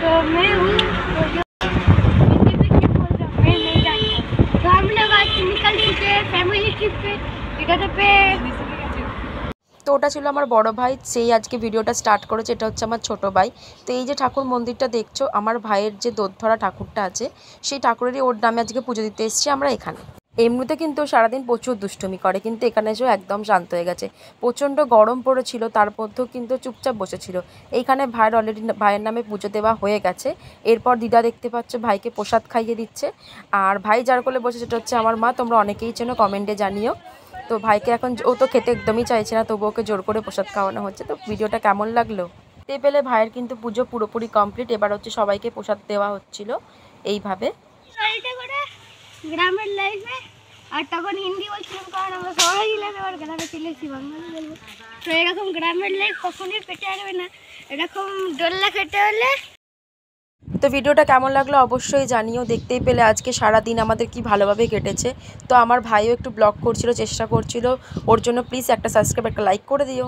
तो मैं हूँ किसी भी ट्रिप बोल रहा हूँ, मैं नहीं जानता। तो हम लोग आज निकल चुके हैं फैमिली ट्रिप पे टिकट पे। তো ওটা ছিল আমার বড় ভাই, সেই আজকে ভিডিওটা স্টার্ট করেছে। এটা হচ্ছে আমার ছোট ভাই। তো এই যে ঠাকুর মন্দিরটা দেখছো, আমার ভাইয়ের যে দোধরা ঠাকুরটা আছে সেই ঠাকুরেরই ওর নামে আজকে পুজো দিতে এসেছি আমরা এখানে। এমনিতে কিন্তু সারাদিন প্রচুর দুষ্টুমি করে, কিন্তু এখানে এসেও একদম শান্ত হয়ে গেছে। প্রচণ্ড গরম পড়েছিল, তার মধ্যেও কিন্তু চুপচাপ বসেছিল। এইখানে ভাইয়ের অলরেডি ভাইয়ের নামে পুজো দেওয়া হয়ে গেছে। এরপর দিদা দেখতে পাচ্ছ ভাইকে প্রসাদ খাইয়ে দিচ্ছে। আর ভাই যার কোলে বসে সেটা হচ্ছে আমার মা, তোমরা অনেকেই চেনো, কমেন্টে জানিও। তো ভাইকে এখন ও তো খেতে একদমই চাইছে না, তবু ওকে জোর করে প্রসাদ খাওয়ানো হচ্ছে। তো ভিডিওটা কেমন লাগলো? দেখতে পেলে ভাইয়ের কিন্তু পুজো পুরোপুরি কমপ্লিট। এবার হচ্ছে সবাইকে প্রসাদ দেওয়া হচ্ছিল এইভাবে। গ্রামের লাইফে আর তখন হিন্দি বলছিলাম, কারণ আমরা শহরে গেলাম, এবার গ্রামে চলে এসেছি বাঙালি বলবো। তো এরকম গ্রামের লাইফ কখনোই পেটে আসবে না, এরকম দোল্লা খেতে হলে। তো ভিডিওটা কেমন লাগলো অবশ্যই জানিও। দেখতেই পেলে আজকে সারা দিন আমাদের কি ভালোভাবে কেটেছে। তো আমার ভাইও একটু ব্লগ করছিল, চেষ্টা করছিল, ওর জন্য প্লিজ একটা সাবস্ক্রাইব একটা লাইক করে দিও।